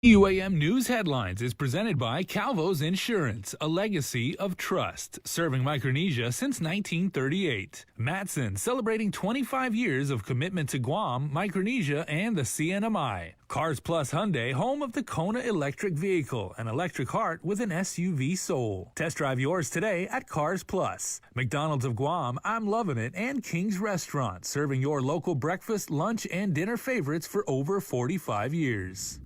KUAM News Headlines is presented by Calvo's Insurance, a legacy of trust, serving Micronesia since 1938. Matson, celebrating 25 years of commitment to Guam, Micronesia, and the CNMI. Cars Plus Hyundai, home of the Kona electric vehicle, an electric heart with an SUV soul. Test drive yours today at Cars Plus. McDonald's of Guam, I'm loving it, and King's Restaurant, serving your local breakfast, lunch, and dinner favorites for over 45 years.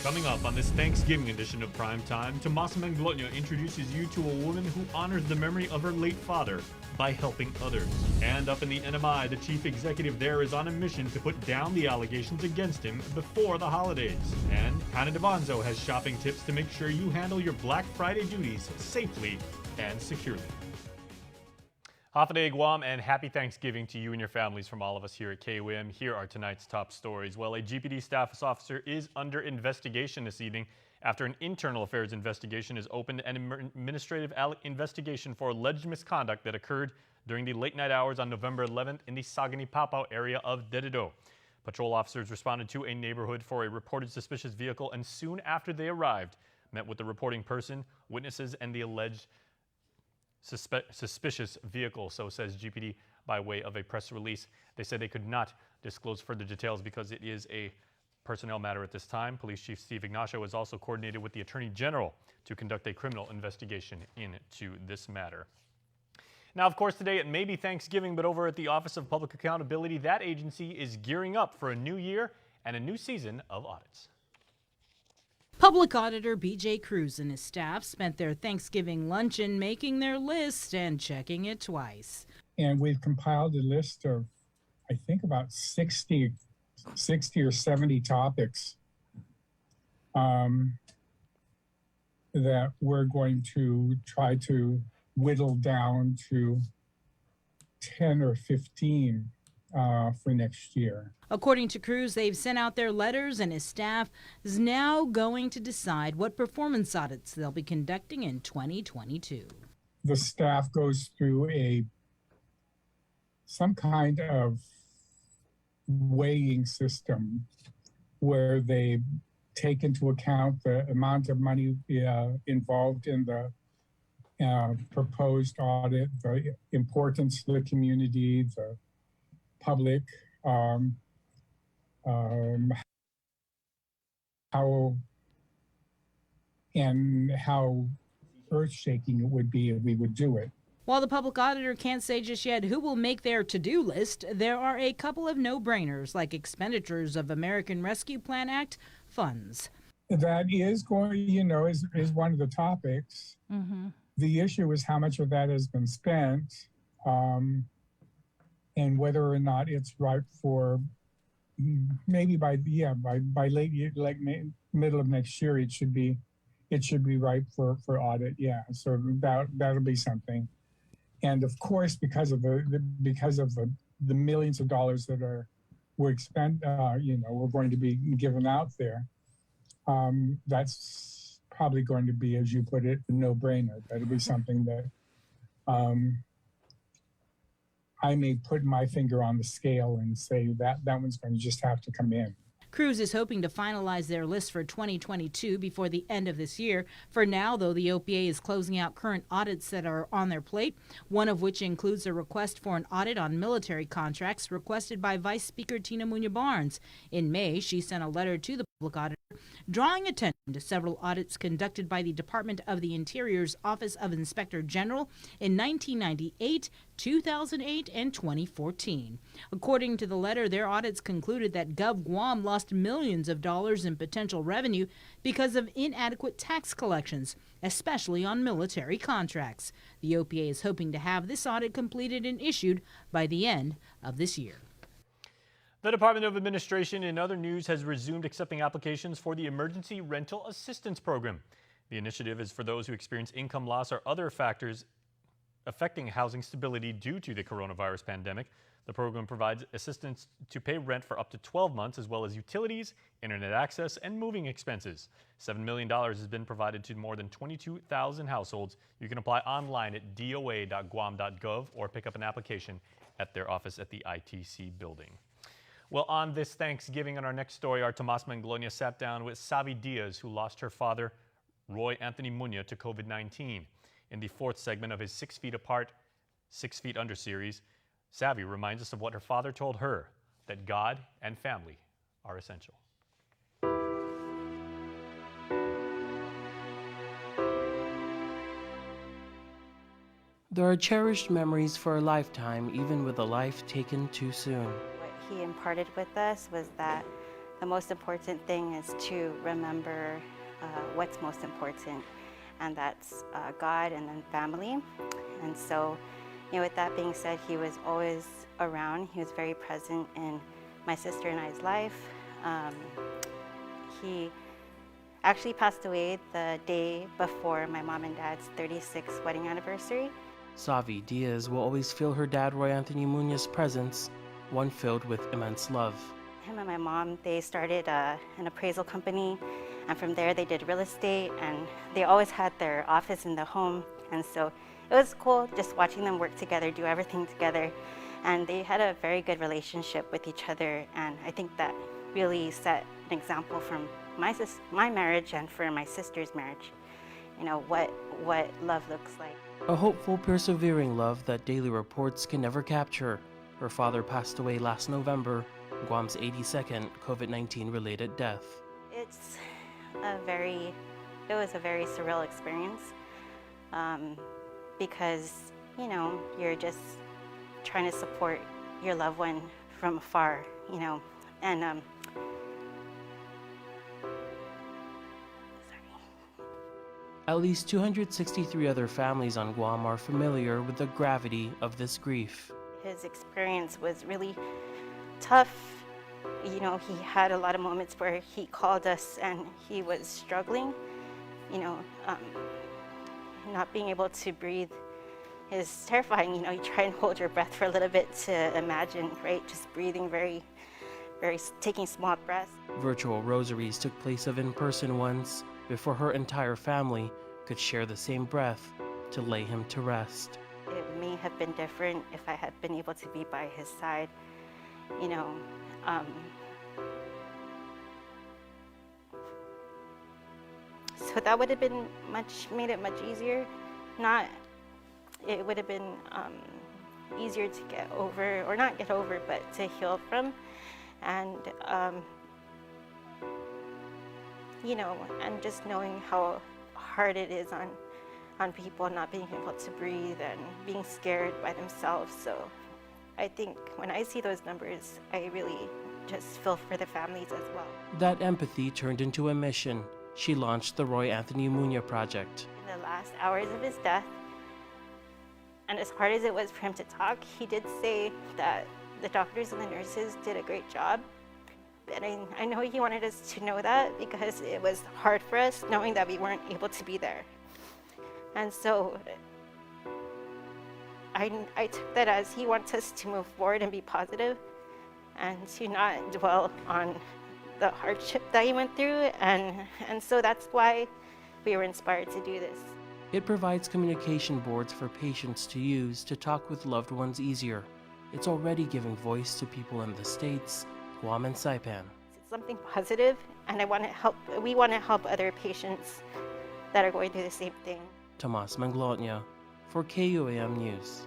Coming up on this Thanksgiving edition of Prime Time, Tomas Manglotnya introduces you to a woman who honors the memory of her late father by helping others. And up in the NMI, the chief executive there is on a mission to put down the allegations against him before the holidays. And Hannah DeBonzo has shopping tips to make sure you handle your Black Friday duties safely and securely. Hafaday Guam, and happy Thanksgiving to you and your families from all of us here at KUAM. Here are tonight's top stories. Well, a GPD staff officer is under investigation this evening after an internal affairs investigation is opened, an administrative investigation for alleged misconduct that occurred during the late night hours on November 11th in the Sagani Papao area of Dededo. Patrol officers responded to a neighborhood for a reported suspicious vehicle, and soon after they arrived, met with the reporting person, witnesses, and the alleged suspicious vehicle, so says GPD by way of a press release. They said they could not disclose further details because it is a personnel matter at this time. Police Chief Steve Ignacio has also coordinated with the Attorney General to conduct a criminal investigation into this matter. Now, of course, today it may be Thanksgiving, but over at the Office of Public Accountability, that agency is gearing up for a new year and a new season of audits. Public Auditor B.J. Cruz and his staff spent their Thanksgiving luncheon making their list and checking it twice. And we've compiled a list of, I think, about 60 or 70 topics that we're going to try to whittle down to 10 or 15 for next year. According to Cruz, they've sent out their letters, and his staff is now going to decide what performance audits they'll be conducting in 2022. The staff goes through some kind of weighing system where they take into account the amount of money involved in the proposed audit, the importance to the community, the public, how earth-shaking it would be if we would do it. While the public auditor can't say just yet who will make their to-do list, there are a couple of no-brainers, like expenditures of American Rescue Plan Act funds. That is going, is one of the topics. Mm-hmm. The issue is how much of that has been spent, and whether or not it's ripe for maybe by late year, like middle of next year, it should be ripe for audit. Yeah, so that'll be something. And of course, because of the millions of dollars that we're going to be given out there, that's probably going to be, as you put it, a no-brainer. That'll be something that I may put my finger on the scale and say that one's going to just have to come in. Cruz is hoping to finalize their list for 2022 before the end of this year. For now, though, the OPA is closing out current audits that are on their plate, one of which includes a request for an audit on military contracts requested by Vice Speaker Tina Muñoz-Barnes. In May, she sent a letter to the public auditor drawing attention to several audits conducted by the Department of the Interior's Office of Inspector General in 1998, 2008, and 2014. According to the letter, their audits concluded that Gov Guam lost millions of dollars in potential revenue because of inadequate tax collections, especially on military contracts. The OPA is hoping to have this audit completed and issued by the end of this year. The Department of Administration, in other news, has resumed accepting applications for the Emergency Rental Assistance Program. The initiative is for those who experience income loss or other factors affecting housing stability due to the coronavirus pandemic. The program provides assistance to pay rent for up to 12 months, as well as utilities, internet access, and moving expenses. $7 million has been provided to more than 22,000 households. You can apply online at doa.guam.gov or pick up an application at their office at the ITC building. Well, on this Thanksgiving, on our next story, our Tomas Manglonia sat down with Savi Diaz, who lost her father, Roy Anthony Muñoz, to COVID-19. In the fourth segment of his 6 Feet Apart, 6 Feet Under series, Savi reminds us of what her father told her, that God and family are essential. There are cherished memories for a lifetime, even with a life taken too soon. What he imparted with us was that the most important thing is to remember what's most important, and that's God and then family. And so, with that being said, he was always around. He was very present in my sister and I's life. He actually passed away the day before my mom and dad's 36th wedding anniversary. Savi Diaz will always feel her dad, Roy Anthony Muñoz's presence, one filled with immense love. Him and my mom, they started an appraisal company, and from there they did real estate, and they always had their office in the home. And so it was cool just watching them work together, do everything together. And they had a very good relationship with each other, and I think that really set an example from my marriage and for my sister's marriage, what love looks like. A hopeful, persevering love that daily reports can never capture. Her father passed away last November, Guam's 82nd COVID-19 related death. It was a very surreal experience because, you're just trying to support your loved one from afar, and At least 263 other families on Guam are familiar with the gravity of this grief. His experience was really tough. He had a lot of moments where he called us and he was struggling, not being able to breathe is terrifying. You try and hold your breath for a little bit to imagine, right? Just breathing very, taking small breaths. Virtual rosaries took place of in-person ones before her entire family could share the same breath to lay him to rest. It may have been different if I had been able to be by his side, So that would have been made it much easier. It would have been easier to get over, or not get over, but to heal from. And, and just knowing how hard it is on people not being able to breathe and being scared by themselves. So I think when I see those numbers, I really just feel for the families as well. That empathy turned into a mission. She launched the Roy Anthony Muñoz Project. In the last hours of his death, and as hard as it was for him to talk, he did say that the doctors and the nurses did a great job. And I know he wanted us to know that because it was hard for us knowing that we weren't able to be there. And so I took that as he wants us to move forward and be positive and to not dwell on the hardship that he went through. And so that's why we were inspired to do this. It provides communication boards for patients to use to talk with loved ones easier. It's already giving voice to people in the States, Guam and Saipan. It's something positive, and we want to help other patients that are going through the same thing. Tomas Manglonia for KUAM News.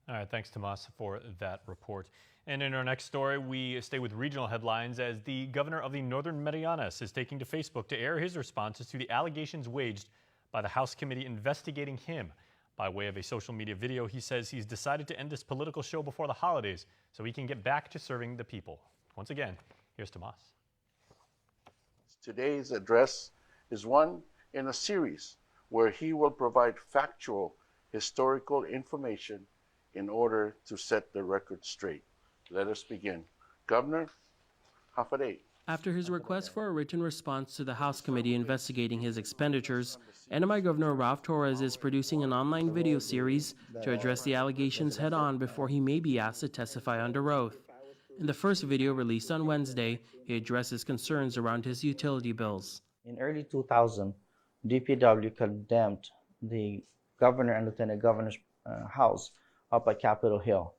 All right, thanks, Tomas, for that report. And in our next story, we stay with regional headlines as the governor of the Northern Marianas is taking to Facebook to air his responses to the allegations waged by the House committee investigating him. By way of a social media video, he says he's decided to end this political show before the holidays so he can get back to serving the people. Once again, here's Tomas. Today's address is one in a series where he will provide factual, historical information in order to set the record straight. Let us begin. Governor, Hafaday. After his request for a written response to the House committee investigating his expenditures, NMI Governor Ralph Torres is producing an online video series to address the allegations head-on before he may be asked to testify under oath. In the first video released on Wednesday, he addresses concerns around his utility bills. In early 2000, DPW condemned the governor and lieutenant governor's house up at Capitol Hill.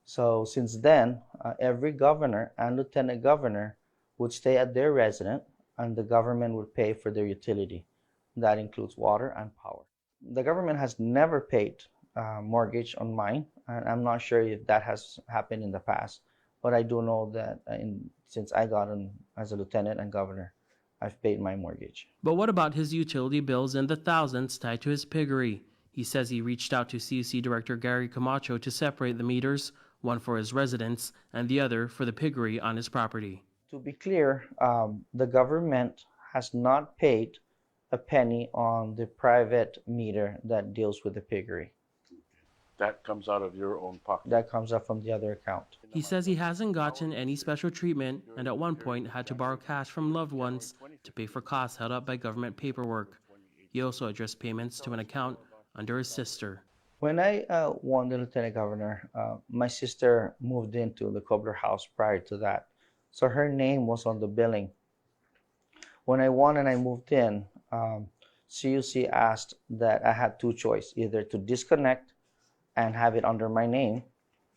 So since then, every governor and lieutenant governor would stay at their residence, and the government would pay for their utility. That includes water and power. The government has never paid mortgage on mine, and I'm not sure if that has happened in the past, but I do know that since I got in as a lieutenant and governor, I've paid my mortgage. But what about his utility bills in the thousands tied to his piggery? He says he reached out to CUC Director Gary Camacho to separate the meters, one for his residence and the other for the piggery on his property. To be clear, the government has not paid a penny on the private meter that deals with the piggery. That comes out of your own pocket. That comes up from the other account. He says he hasn't gotten any special treatment and at one point had to borrow cash from loved ones to pay for costs held up by government paperwork. He also addressed payments to an account under his sister. When I won the lieutenant governor, my sister moved into the Cobbler house prior to that. So her name was on the billing. When I won and I moved in, CUC asked that I had two choices, either to disconnect and have it under my name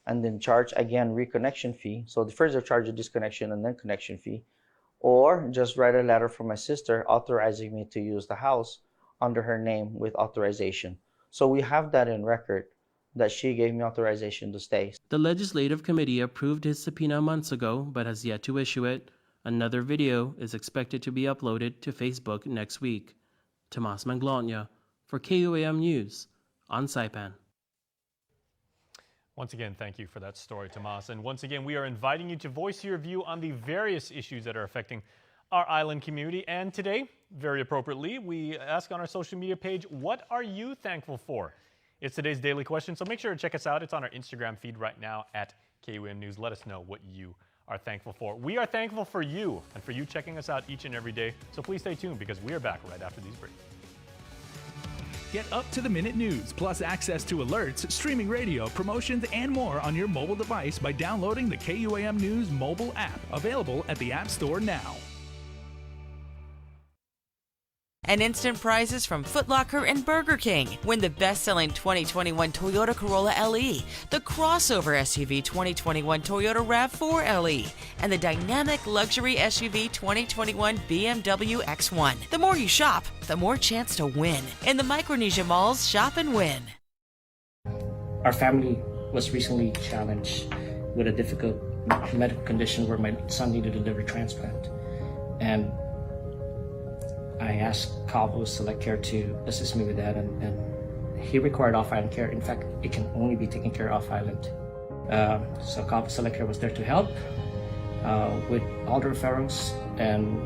and then charge again reconnection fee. So the first they'll charge a disconnection and then connection fee, or just write a letter from my sister authorizing me to use the house under her name with authorization. So we have that in record that she gave me authorization to stay. The Legislative Committee approved his subpoena months ago but has yet to issue it. Another video is expected to be uploaded to Facebook next week. Tomas Manglona for KUAM News on Saipan. Once again, thank you for that story, Tomas. And once again, we are inviting you to voice your view on the various issues that are affecting our island community. And today, very appropriately, we ask on our social media page, what are you thankful for? It's today's daily question, so make sure to check us out. It's on our Instagram feed right now at KUAM News. Let us know what you are thankful for. We are thankful for you and for you checking us out each and every day. So please stay tuned because we are back right after these breaks. Get up-to-the-minute news, plus access to alerts, streaming radio, promotions, and more on your mobile device by downloading the KUAM News mobile app, available at the App Store now. And instant prizes from Foot Locker and Burger King. Win the best-selling 2021 Toyota Corolla LE, the crossover SUV 2021 Toyota RAV4 LE, and the dynamic luxury SUV 2021 BMW X1. The more you shop, the more chance to win. In the Micronesia Malls, shop and win. Our family was recently challenged with a difficult medical condition where my son needed a liver transplant. And I asked Cabo Select Care to assist me with that, and he required off-island care. In fact, it can only be taken care of off-island. So Cabo Select Care was there to help with all the referrals and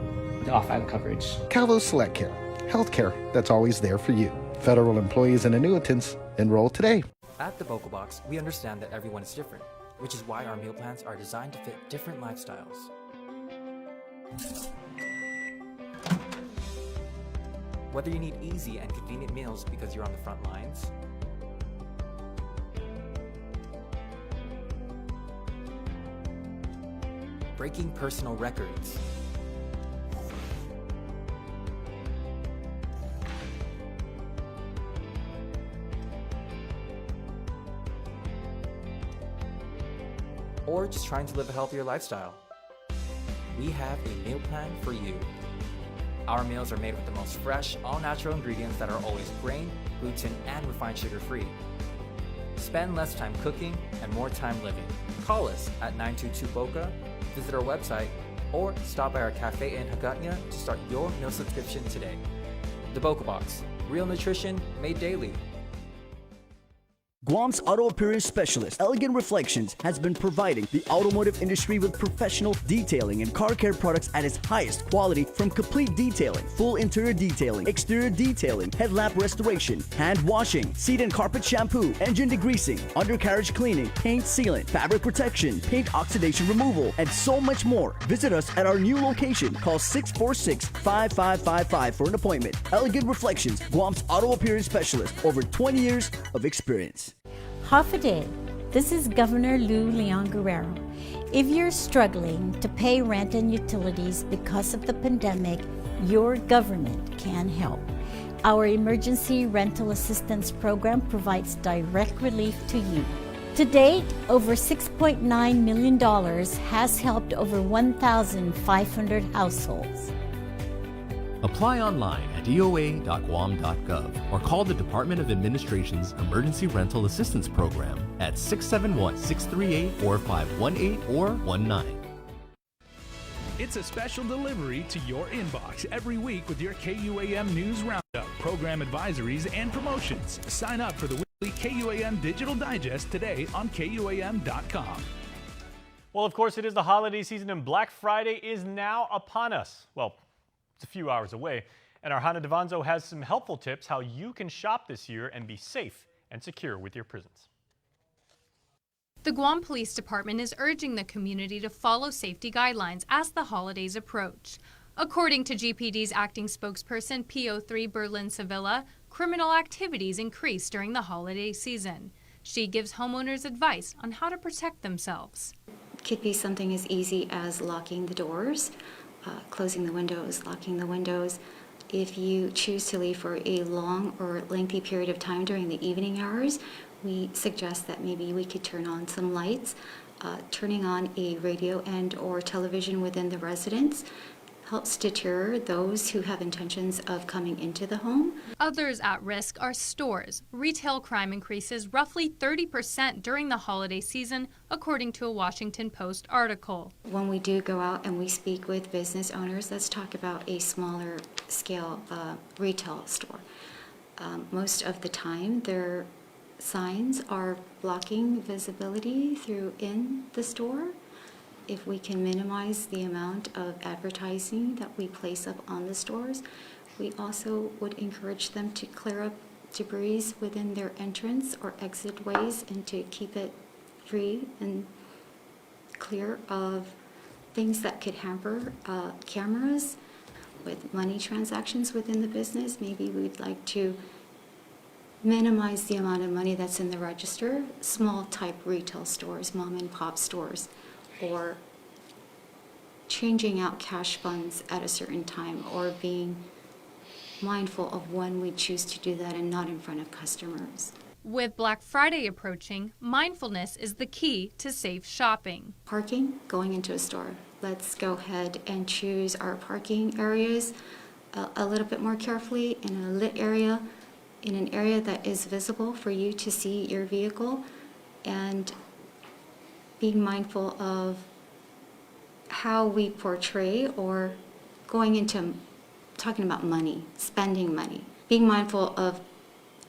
the off-island coverage. Calvo Select Care, healthcare that's always there for you. Federal employees and annuitants, enroll today. At the Vocal Box, we understand that everyone is different, which is why our meal plans are designed to fit different lifestyles. Whether you need easy and convenient meals because you're on the front lines, breaking personal records, or just trying to live a healthier lifestyle, we have a meal plan for you. Our meals are made with the most fresh, all-natural ingredients that are always grain, gluten, and refined sugar-free. Spend less time cooking and more time living. Call us at 922-BOCA, visit our website, or stop by our cafe in Hagåtña to start your meal subscription today. The Boca Box, real nutrition made daily. Guam's auto appearance specialist, Elegant Reflections, has been providing the automotive industry with professional detailing and car care products at its highest quality, from complete detailing, full interior detailing, exterior detailing, headlamp restoration, hand washing, seat and carpet shampoo, engine degreasing, undercarriage cleaning, paint sealant, fabric protection, paint oxidation removal, and so much more. Visit us at our new location. Call 646-5555 for an appointment. Elegant Reflections, Guam's auto appearance specialist, over 20 years of experience. Hafide, this is Governor Lou Leon Guerrero. If you're struggling to pay rent and utilities because of the pandemic, your government can help. Our emergency rental assistance program provides direct relief to you. To date, over $6.9 million has helped over 1,500 households. Apply online at eoa.guam.gov or call the Department of Administration's Emergency Rental Assistance Program at 671-638-4518 or 19. It's a special delivery to your inbox every week with your KUAM News Roundup, program advisories, and promotions. Sign up for the weekly KUAM Digital Digest today on KUAM.com. Well, of course, it is the holiday season and Black Friday is now upon us. Well, it's a few hours away, and our Hannah Devanzo has some helpful tips how you can shop this year and be safe and secure with your prisons. The Guam Police Department is urging the community to follow safety guidelines as the holidays approach. According to GPD's acting spokesperson, PO3 Berlin Sevilla, criminal activities increase during the holiday season. She gives homeowners advice on how to protect themselves. It could be something as easy as locking the doors, closing the windows, locking the windows. If you choose to leave for a long or lengthy period of time during the evening hours, we suggest that maybe we could turn on some lights. Turning on a radio and or television within the residence helps deter those who have intentions of coming into the home. Others at risk are stores. Retail crime increases roughly 30% during the holiday season, according to a Washington Post article. When we do go out and we speak with business owners, let's talk about a smaller scale retail store. Most of the time, their signs are blocking visibility through in the store. If we can minimize the amount of advertising that we place up on the stores, we also would encourage them to clear up debris within their entrance or exit ways and to keep it free and clear of things that could hamper cameras. With money transactions within the business, maybe we'd like to minimize the amount of money that's in the register. Small type retail stores, mom and pop stores, or changing out cash funds at a certain time, or being mindful of when we choose to do that and not in front of customers. With Black Friday approaching, mindfulness is the key to safe shopping. Parking, going into a store. Let's go ahead and choose our parking areas a little bit more carefully in a lit area, in an area that is visible for you to see your vehicle, and being mindful of how we portray, or going into talking about money, spending money, being mindful of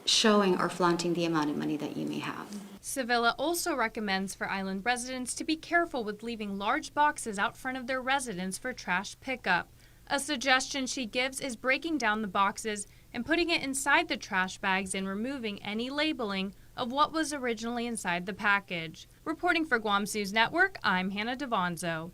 showing or flaunting the amount of money that you may have. Sevilla also recommends for island residents to be careful with leaving large boxes out front of their residence for trash pickup. A suggestion she gives is breaking down the boxes and putting it inside the trash bags and removing any labeling of what was originally inside the package. Reporting for Guam's News Network, I'm Hannah Devanzo.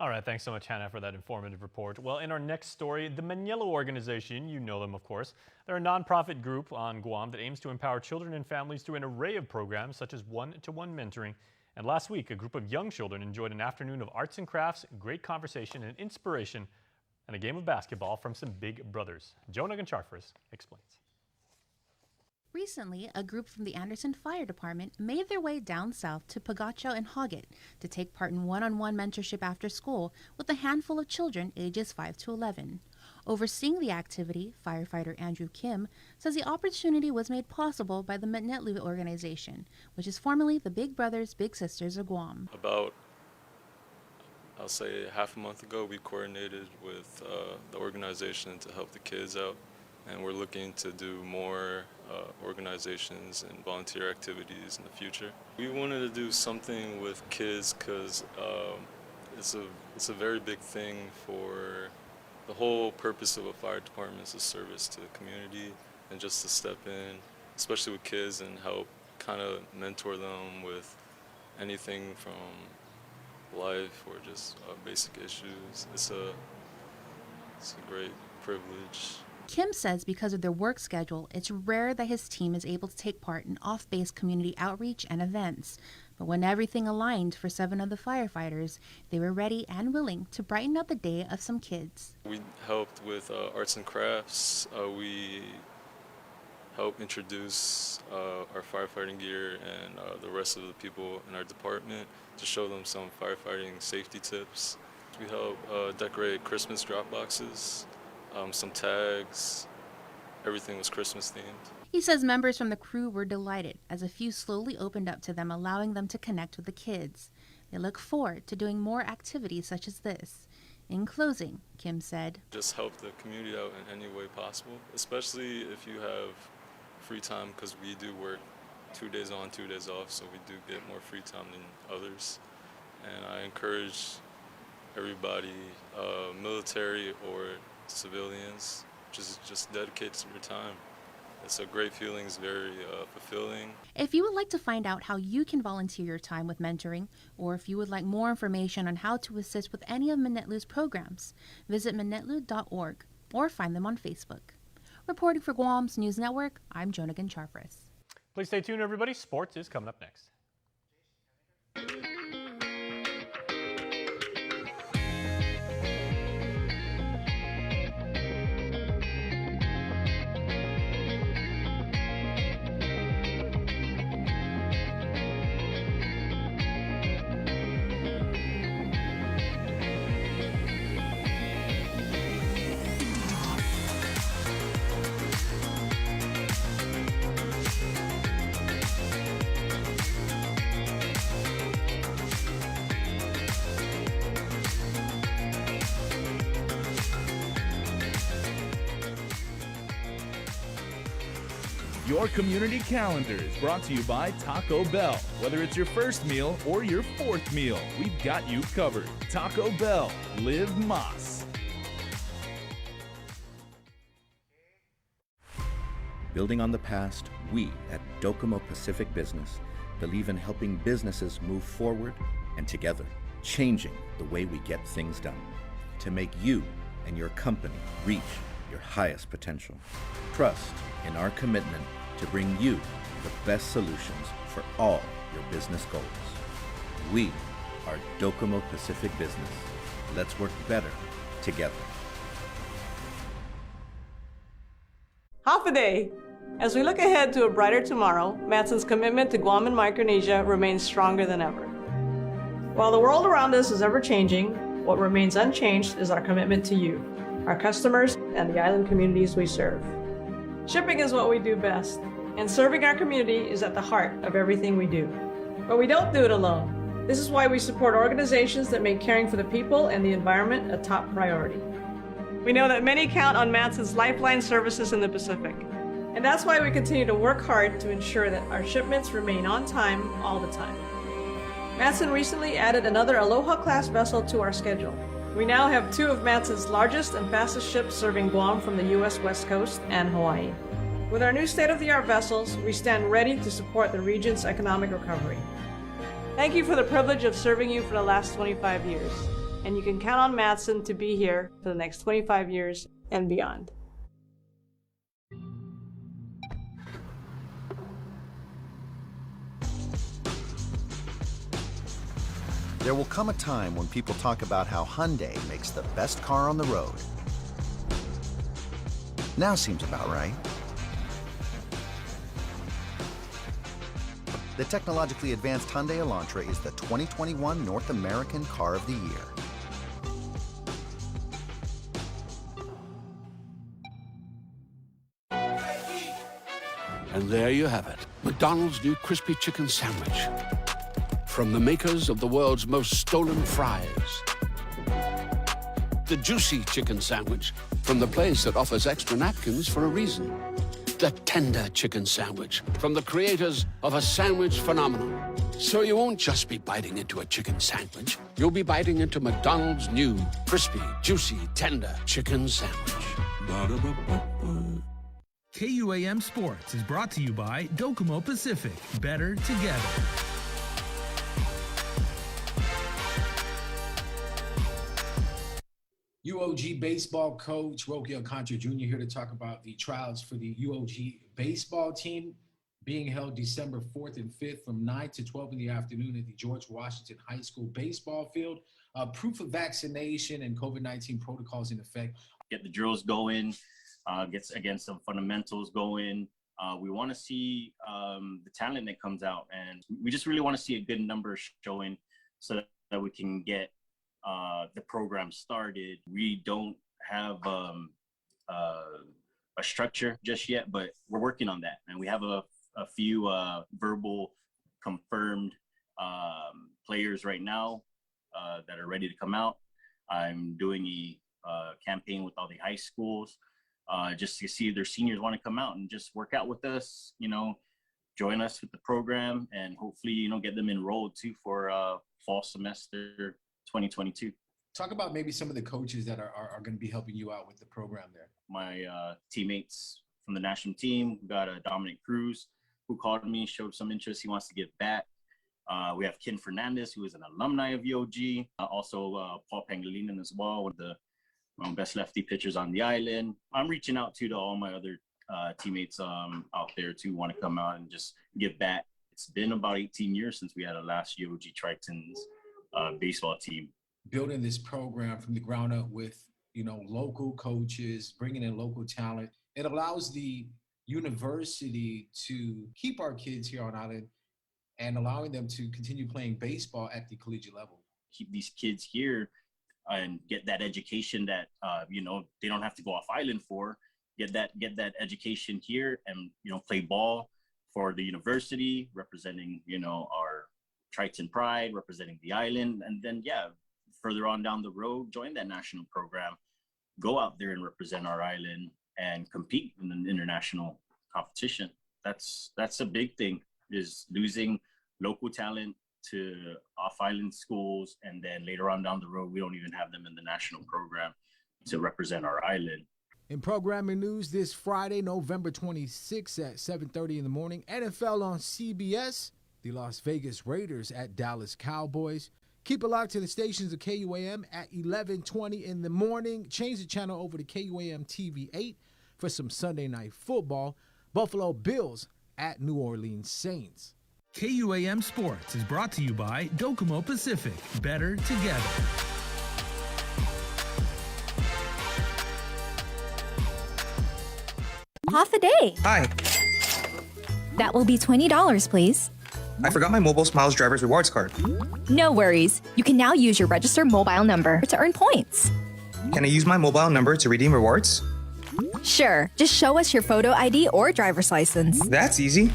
All right, thanks so much, Hannah, for that informative report. Well, in our next story, the Manila organization, you know them, of course. They're a nonprofit group on Guam that aims to empower children and families through an array of programs such as one-to-one mentoring. And last week, a group of young children enjoyed an afternoon of arts and crafts, great conversation and inspiration, and a game of basketball from some big brothers. Jonah Gancharfers explains. Recently, a group from the Anderson Fire Department made their way down south to Pagacho and Hoggett to take part in one-on-one mentorship after school with a handful of children ages 5 to 11. Overseeing the activity, firefighter Andrew Kim says the opportunity was made possible by the Metnetlu organization, which is formerly the Big Brothers Big Sisters of Guam. About, I'll say, half a month ago, we coordinated with the organization to help the kids out, and we're looking to do more organizations and volunteer activities in the future. We wanted to do something with kids because it's a very big thing. For the whole purpose of a fire department is a service to the community, and just to step in, especially with kids, and help kind of mentor them with anything from life or just basic issues. It's a great privilege. Kim says because of their work schedule, it's rare that his team is able to take part in off-base community outreach and events. But when everything aligned for 7 of the firefighters, they were ready and willing to brighten up the day of some kids. We helped with arts and crafts. We help introduce our firefighting gear and the rest of the people in our department to show them some firefighting safety tips. We helped decorate Christmas drop boxes, some tags. Everything was Christmas themed. He says members from the crew were delighted as a few slowly opened up to them, allowing them to connect with the kids. They look forward to doing more activities such as this. In closing, Kim said, Just help the community out in any way possible, especially if you have free time, because we do work 2 days on, 2 days off, so we do get more free time than others. And I encourage everybody, military or civilians, just dedicate your time. It's a great feeling, it's very fulfilling. If you would like to find out how you can volunteer your time with mentoring, or if you would like more information on how to assist with any of Manetlu's programs, visit manetlu.org or find them on Facebook. Reporting for Guam's News Network, I'm Jonagan Charfris. Please stay tuned, everybody. Sports is coming up next. Your community calendar is brought to you by Taco Bell. Whether it's your first meal or your fourth meal, we've got you covered. Taco Bell, live Mas. Building on the past, we at Docomo Pacific Business believe in helping businesses move forward and together, changing the way we get things done to make you and your company reach your highest potential. Trust in our commitment to bring you the best solutions for all your business goals. We are Docomo Pacific Business. Let's work better together. Half a day. As we look ahead to a brighter tomorrow, Matson's commitment to Guam and Micronesia remains stronger than ever. While the world around us is ever changing, what remains unchanged is our commitment to you, our customers, and the island communities we serve. Shipping is what we do best, and serving our community is at the heart of everything we do. But we don't do it alone. This is why we support organizations that make caring for the people and the environment a top priority. We know that many count on Matson's lifeline services in the Pacific, and that's why we continue to work hard to ensure that our shipments remain on time all the time. Matson recently added another Aloha-class vessel to our schedule. We now have 2 of Matson's largest and fastest ships serving Guam from the U.S. West Coast and Hawaii. With our new state-of-the-art vessels, we stand ready to support the region's economic recovery. Thank you for the privilege of serving you for the last 25 years, and you can count on Matson to be here for the next 25 years and beyond. There will come a time when people talk about how Hyundai makes the best car on the road. Now seems about right. The technologically advanced Hyundai Elantra is the 2021 North American Car of the Year. And there you have it, McDonald's new crispy chicken sandwich. From the makers of the world's most stolen fries. The juicy chicken sandwich from the place that offers extra napkins for a reason. The tender chicken sandwich from the creators of a sandwich phenomenon. So you won't just be biting into a chicken sandwich, you'll be biting into McDonald's new crispy, juicy, tender chicken sandwich. Ba-da-ba-ba-ba. KUAM Sports is brought to you by Docomo Pacific. Better together. UOG baseball coach Roque Alcantara Jr. here to talk about the trials for the UOG baseball team being held December 4th and 5th from 9 to 12 in the afternoon at the George Washington High School baseball field. Proof of vaccination and COVID-19 protocols in effect. Get the drills going, get some fundamentals going, We want to see the talent that comes out, and we just really want to see a good number showing so that we can get the program started. We don't have a structure just yet, but we're working on that, and we have a few verbal confirmed players right now that are ready to come out. I'm doing a campaign with all the high schools just to see if their seniors want to come out and just work out with us, join us with the program, and hopefully, get them enrolled too for fall semester 2022. Talk about maybe some of the coaches that are going to be helping you out with the program there. My teammates from the national team, we got Dominic Cruz, who called me, showed some interest. He wants to give back. We have Ken Fernandez, who is an alumni of UOG. Also, Paul Pangilinan as well, one of the best lefty pitchers on the island. I'm reaching out to all my other teammates out there to want to come out and just give back. It's been about 18 years since we had our last UOG Tritons baseball team. Building this program from the ground up with, local coaches, bringing in local talent. It allows the university to keep our kids here on island and allowing them to continue playing baseball at the collegiate level. Keep these kids here and get that education that, they don't have to go off island for. Get that education here and, play ball for the university, representing, our Triton pride, representing the island. And then, further on down the road, join that national program, go out there and represent our island and compete in an international competition. That's a big thing, is losing local talent to off-island schools, and then later on down the road, we don't even have them in the national program to represent our island. In programming news this Friday, November 26th at 7:30 in the morning, NFL on CBS, the Las Vegas Raiders at Dallas Cowboys. Keep it locked to the stations of KUAM at 11:20 in the morning. Change the channel over to KUAM TV 8 for some Sunday night football. Buffalo Bills at New Orleans Saints. KUAM Sports is brought to you by Docomo Pacific. Better together. Half a day. Hi. That will be $20, please. I forgot my Mobile Smiles Driver's Rewards card. No worries. You can now use your registered mobile number to earn points. Can I use my mobile number to redeem rewards? Sure. Just show us your photo ID or driver's license. That's easy.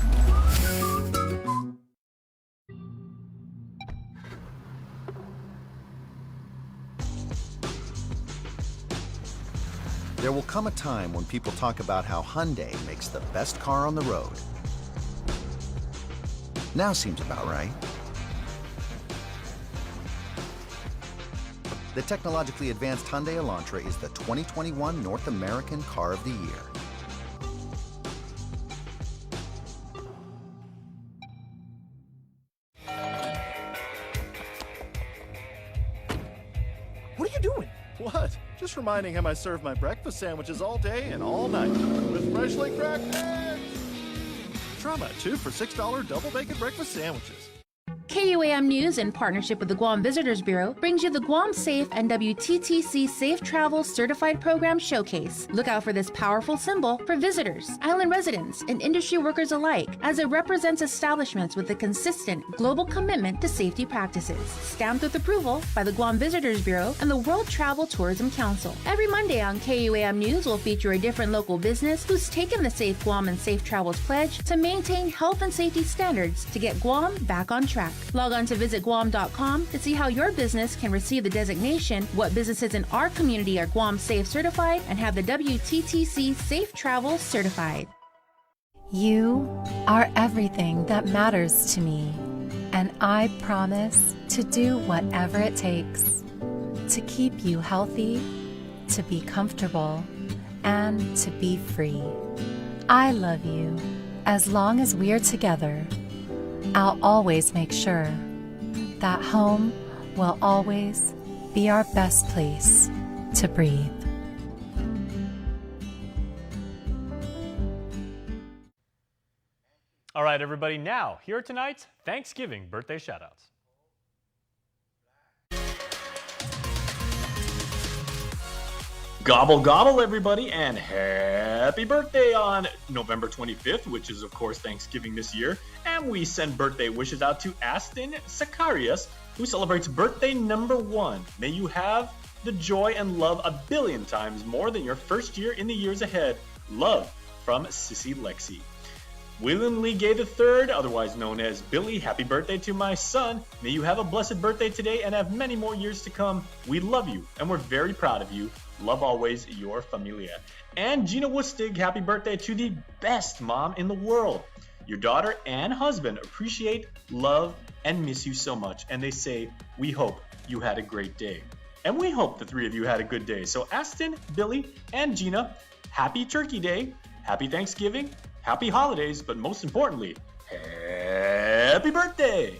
There will come a time when people talk about how Hyundai makes the best car on the road. Now seems about right. The technologically advanced Hyundai Elantra is the 2021 North American Car of the Year. What are you doing? What? Just reminding him I serve my breakfast sandwiches all day and all night with freshly cracked eggs. Try my 2 for $6 double bacon breakfast sandwiches. KUAM News, in partnership with the Guam Visitors Bureau, brings you the Guam Safe and WTTC Safe Travel Certified Program Showcase. Look out for this powerful symbol for visitors, island residents, and industry workers alike, as it represents establishments with a consistent global commitment to safety practices. Stamped with approval by the Guam Visitors Bureau and the World Travel Tourism Council. Every Monday on KUAM News will feature a different local business who's taken the Safe Guam and Safe Travels pledge to maintain health and safety standards to get Guam back on track. Log on to visitguam.com to see how your business can receive the designation, what businesses in our community are Guam Safe certified, and have the WTTC Safe Travel certified. You are everything that matters to me, and I promise to do whatever it takes to keep you healthy, to be comfortable, and to be free. I love you. As long as we're together, I'll always make sure that home will always be our best place to breathe. All right, everybody, now, here are tonight's Thanksgiving birthday shoutouts. Gobble gobble, everybody, and happy birthday on November 25th, which is, of course, Thanksgiving this year. And we send birthday wishes out to Aston Sakarias, who celebrates birthday number 1. May you have the joy and love a billion times more than your first year in the years ahead. Love from Sissy Lexi. William Lee Gay III, otherwise known as Billy, happy birthday to my son. May you have a blessed birthday today and have many more years to come. We love you and we're very proud of you. Love always, your familia. And Gina Wustig, happy birthday to the best mom in the world. Your daughter and husband appreciate, love, and miss you so much. And they say, we hope you had a great day. And we hope the three of you had a good day. So Aston, Billy, and Gina, happy Turkey Day, happy Thanksgiving, happy holidays, but most importantly, happy birthday!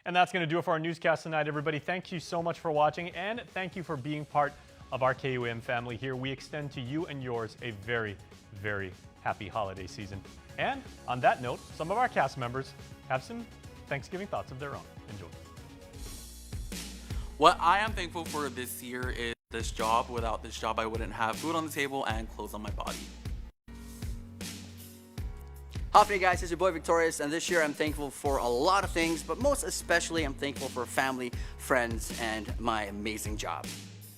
And that's going to do it for our newscast tonight, everybody. Thank you so much for watching, and thank you for being part of our KUAM family here. We extend to you and yours a very, very happy holiday season. And on that note, some of our cast members have some Thanksgiving thoughts of their own. Enjoy. What I am thankful for this year is this job. Without this job, I wouldn't have food on the table and clothes on my body. Howdy guys, it's your boy Torres, and this year I'm thankful for a lot of things, but most especially I'm thankful for family, friends, and my amazing job.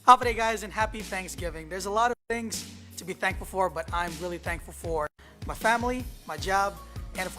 Howdy guys, and happy Thanksgiving. There's a lot of things to be thankful for, but I'm really thankful for my family, my job,